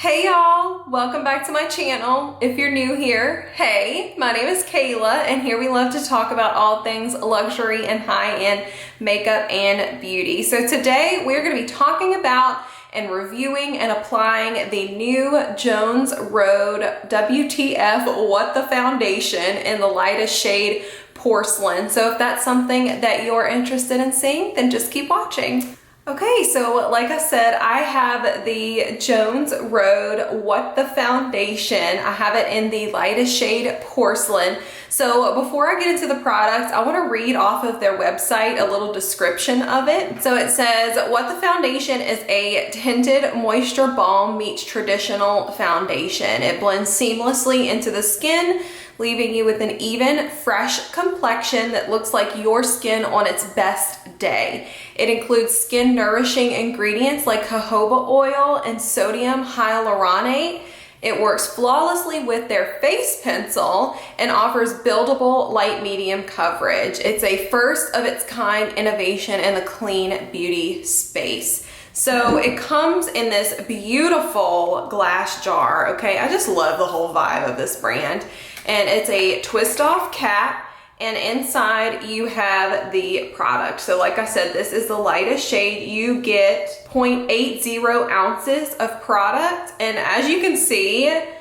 Hey y'all, welcome back to my channel. If you're new here, hey, my name is Kayla and here we love to talk about all things luxury and high-end makeup and beauty. So today we're going to be talking about and reviewing and applying the new Jones Road WTF What the Foundation in the lightest shade Porcelain. So if that's something that you're interested in seeing, then just keep watching. Okay, so like I said, I have the Jones Road What the Foundation. I have it in the lightest shade Porcelain. So before I get into the product, I want to read off of their website a little description of it. So it says, What the Foundation is a tinted moisture balm meets traditional foundation. It blends seamlessly into the skin, leaving you with an even, fresh complexion that looks like your skin on its best day. It includes skin nourishing ingredients like jojoba oil and sodium hyaluronate. It works flawlessly with their face pencil and offers buildable light medium coverage. It's a first of its kind innovation in the clean beauty space. So it comes in this beautiful glass jar, okay? I just love the whole vibe of this brand. And it's a twist off cap, and inside you have the product. So like I said, this is the lightest shade. You get 0.80 ounces of product, and as you can see, it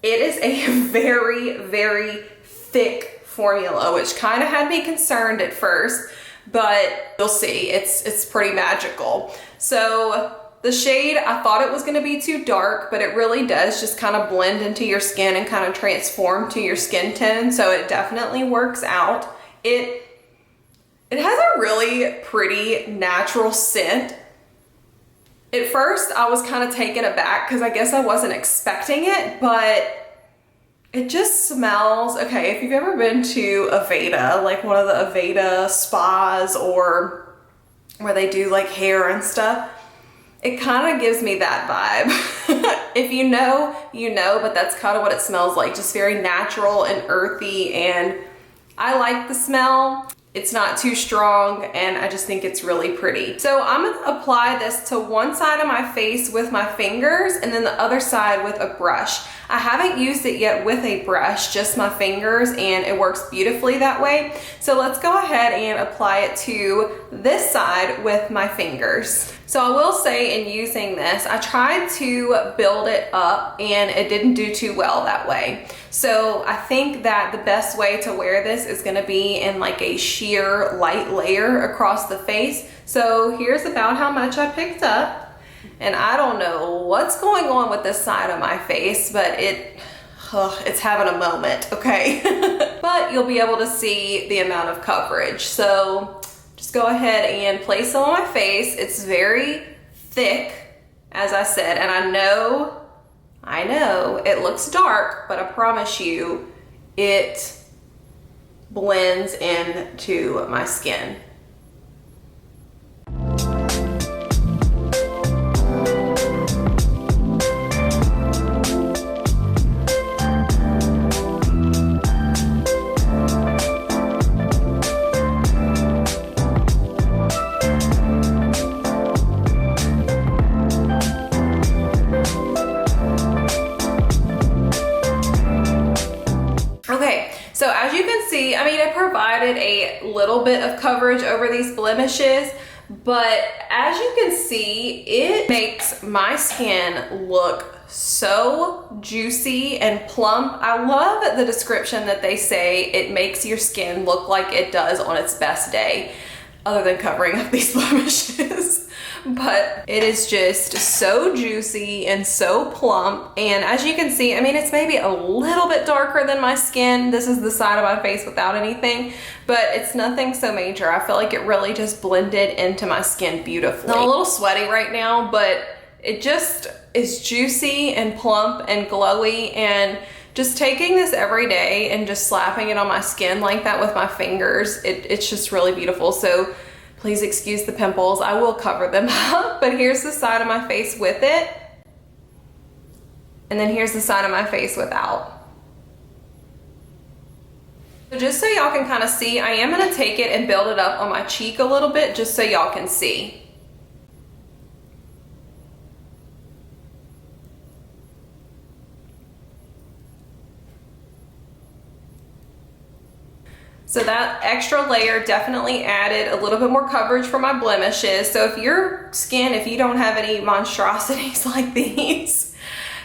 is a very, very thick formula, which kind of had me concerned at first, but you'll see, it's pretty magical. So the shade, I thought it was going to be too dark, but it really does just kind of blend into your skin and kind of transform to your skin tone. So it definitely works out. It has a really pretty natural scent. At first, I was kind of taken aback because I guess I wasn't expecting it, but it just smells, okay, if you've ever been to Aveda, like one of the Aveda spas or where they do like hair and stuff, it kind of gives me that vibe. If you know, you know, but that's kind of what it smells like. Just very natural and earthy, and I like the smell. It's not too strong, and I just think it's really pretty. So I'm gonna apply this to one side of my face with my fingers and then the other side with a brush. I haven't used it yet with a brush, just my fingers, and it works beautifully that way. So let's go ahead and apply it to this side with my fingers. So I will say, in using this, I tried to build it up and it didn't do too well that way. So I think that the best way to wear this is gonna be in like a sheer light layer across the face. So here's about how much I picked up. And I don't know what's going on with this side of my face, but it's having a moment, okay? But you'll be able to see the amount of coverage. So just go ahead and place it on my face. It's very thick, as I said, and I know it looks dark, but I promise you it blends into my skin. So as you can see, I mean, it provided a little bit of coverage over these blemishes, but as you can see, it makes my skin look so juicy and plump. I love the description that they say it makes your skin look like it does on its best day, other than covering up these blemishes. But it is just so juicy and so plump. And as you can see, I mean, it's maybe a little bit darker than my skin. This is the side of my face without anything, but it's nothing so major. I feel like it really just blended into my skin beautifully. I'm a little sweaty right now, but it just is juicy and plump and glowy, and just taking this every day and just slapping it on my skin like that with my fingers, it's just really beautiful. So please excuse the pimples. I will cover them up, but here's the side of my face with it. And then here's the side of my face without. So just so y'all can kind of see, I am gonna take it and build it up on my cheek a little bit just so y'all can see. So that extra layer definitely added a little bit more coverage for my blemishes. So if your skin, if you don't have any monstrosities like these,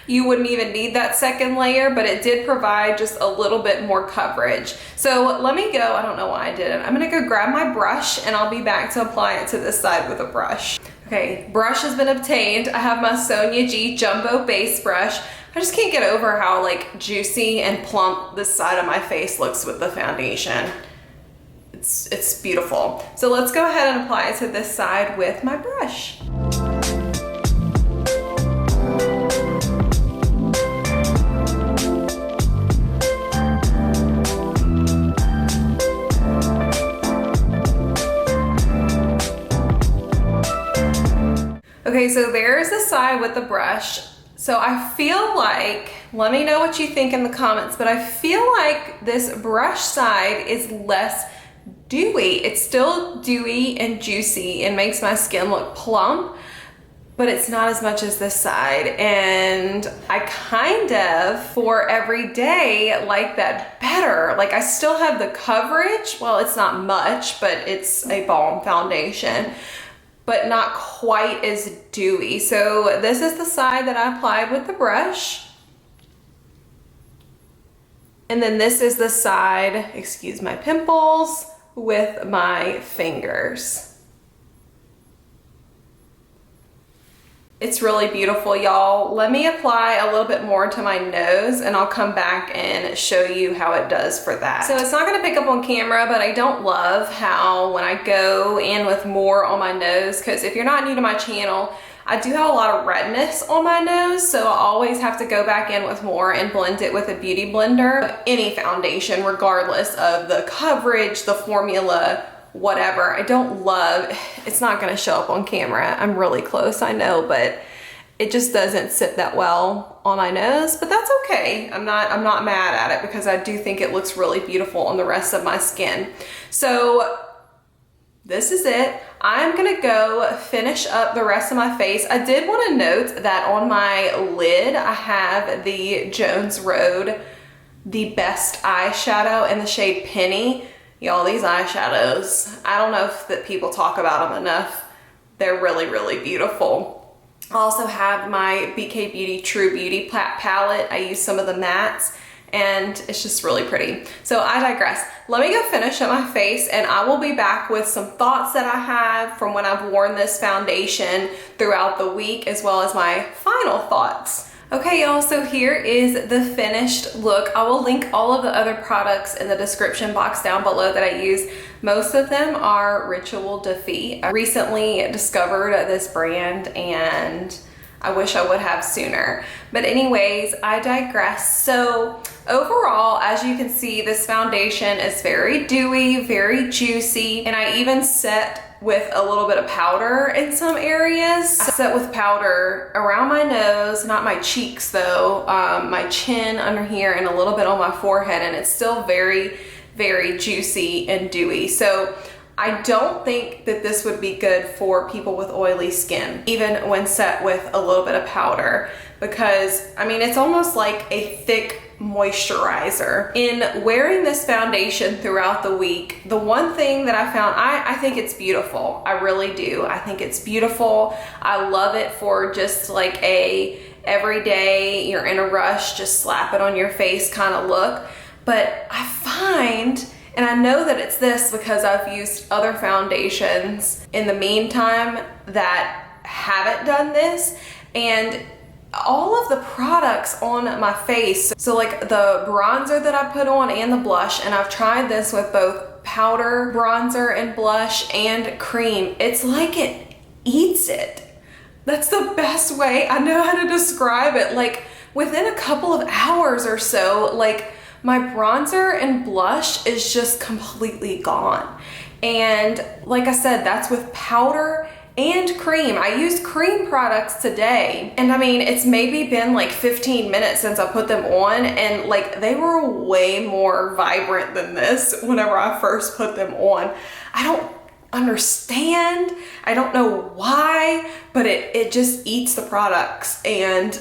you wouldn't even need that second layer, but it did provide just a little bit more coverage. So let me go, I don't know why I didn't. I'm gonna go grab my brush and I'll be back to apply it to this side with a brush. Okay, brush has been obtained. I have my Sonia G Jumbo Base Brush. I just can't get over how like juicy and plump this side of my face looks with the foundation. It's beautiful. So let's go ahead and apply it to this side with my brush. Okay, so there's the side with the brush. So I feel like, let me know what you think in the comments, but I feel like this brush side is less dewy. It's still dewy and juicy and makes my skin look plump, but it's not as much as this side. And I kind of, for every day, like that better. Like I still have the coverage. Well, it's not much, but it's a balm foundation, but not quite as dewy. So this is the side that I applied with the brush. And then this is the side, excuse my pimples, with my fingers. It's really beautiful, y'all. Let me apply a little bit more to my nose and I'll come back and show you how it does for that. So it's not gonna pick up on camera, but I don't love how when I go in with more on my nose, because if you're not new to my channel, I do have a lot of redness on my nose, so I always have to go back in with more and blend it with a beauty blender. Any foundation, regardless of the coverage, the formula, whatever. I don't love, it's not gonna show up on camera. I'm really close, I know, but it just doesn't sit that well on my nose, but that's okay. I'm not mad at it because I do think it looks really beautiful on the rest of my skin. So this is it. I'm gonna go finish up the rest of my face. I did wanna note that on my lid, I have the Jones Road, the best eyeshadow in the shade Penny. Y'all, these eyeshadows, I don't know if that people talk about them enough. They're really, really beautiful. I also have my BK Beauty True Beauty palette. I use some of the mattes and it's just really pretty. So I digress. Let me go finish up my face and I will be back with some thoughts that I have from when I've worn this foundation throughout the week, as well as my final thoughts. Okay, y'all, so here is the finished look. I will link all of the other products in the description box down below that I use. Most of them are Rituel Fille. I recently discovered this brand and I wish I would have sooner. But anyways, I digress. So overall, as you can see, this foundation is very dewy, very juicy, and I even set with a little bit of powder in some areas. I set with powder around my nose, not my cheeks though, my chin under here and a little bit on my forehead, and it's still very, very juicy and dewy. So I don't think that this would be good for people with oily skin, even when set with a little bit of powder, because I mean, it's almost like a thick moisturizer. In wearing this foundation throughout the week, the one thing that I found, I think it's beautiful. I really do. I think it's beautiful. I love it for just like a everyday, you're in a rush, just slap it on your face kind of look. But I find, and I know that it's this because I've used other foundations in the meantime that haven't done this, and all of the products on my face, so like the bronzer that I put on and the blush, and I've tried this with both powder, bronzer, and blush and cream, it's like it eats it. That's the best way I know how to describe it. Like within a couple of hours or so, like my bronzer and blush is just completely gone. And like I said, that's with powder and cream. I used cream products today, and I mean, it's maybe been like 15 minutes since I put them on, and like they were way more vibrant than this whenever I first put them on. I don't understand. I don't know why, but it just eats the products. And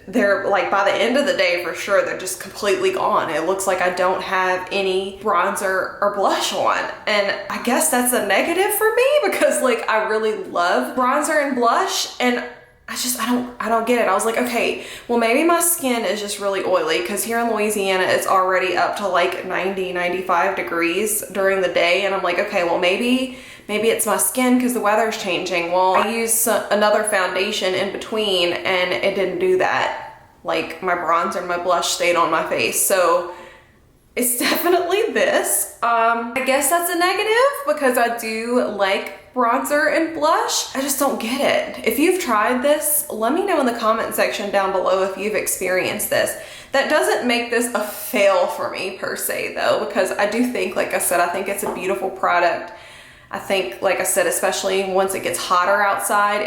they're like, by the end of the day, for sure, they're just completely gone. It looks like I don't have any bronzer or blush on. And I guess that's a negative for me because like I really love bronzer and blush, and I don't get it. I was like, okay, well maybe my skin is just really oily because here in Louisiana, it's already up to like 90, 95 degrees during the day. And I'm like, okay, well maybe it's my skin because the weather's changing. Well, I used another foundation in between and it didn't do that. Like my bronzer and my blush stayed on my face. So it's definitely this. I guess that's a negative because I do like bronzer and blush. I just don't get it. If you've tried this, let me know in the comment section down below if you've experienced this. That doesn't make this a fail for me per se though, because I do think, like I said, I think it's a beautiful product. I think, like I said, especially once it gets hotter outside,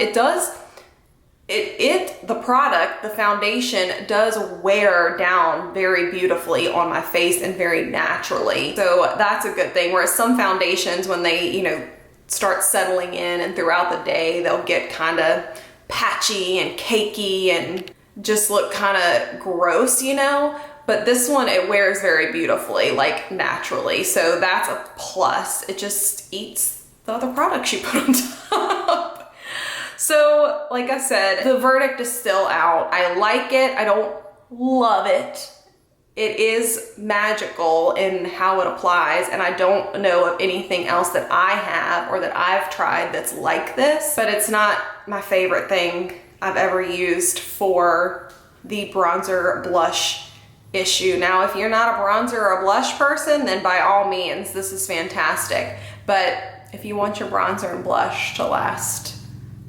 the product, the foundation does wear down very beautifully on my face and very naturally. So that's a good thing. Whereas some foundations, when they, you know, start settling in and throughout the day, they'll get kind of patchy and cakey and just look kind of gross, you know? But this one, it wears very beautifully, like naturally. So that's a plus. It just eats the other products you put on top. So like I said, the verdict is still out. I like it. I don't love it. It is magical in how it applies, and I don't know of anything else that I have or that I've tried that's like this, but it's not my favorite thing I've ever used for the bronzer blush issue. Now, if you're not a bronzer or a blush person, then by all means, this is fantastic. But if you want your bronzer and blush to last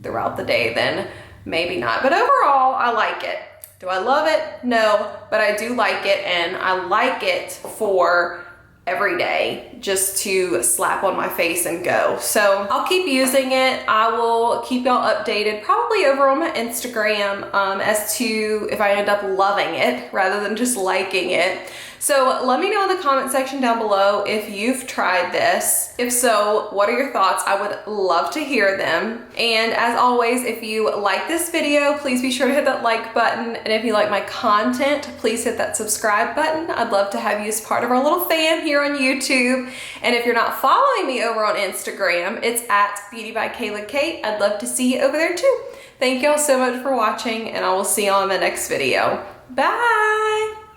throughout the day, then maybe not. But overall, I like it. Do I love it? No, but I do like it, and I like it for every day just to slap on my face and go. So I'll keep using it. I will keep y'all updated probably over on my Instagram as to if I end up loving it rather than just liking it. So let me know in the comment section down below if you've tried this. If so, what are your thoughts? I would love to hear them. And as always, if you like this video, please be sure to hit that like button. And if you like my content, please hit that subscribe button. I'd love to have you as part of our little fam here on YouTube. And if you're not following me over on Instagram, it's at beautybykaylak. I'd love to see you over there too. Thank y'all so much for watching, and I will see y'all in the next video. Bye!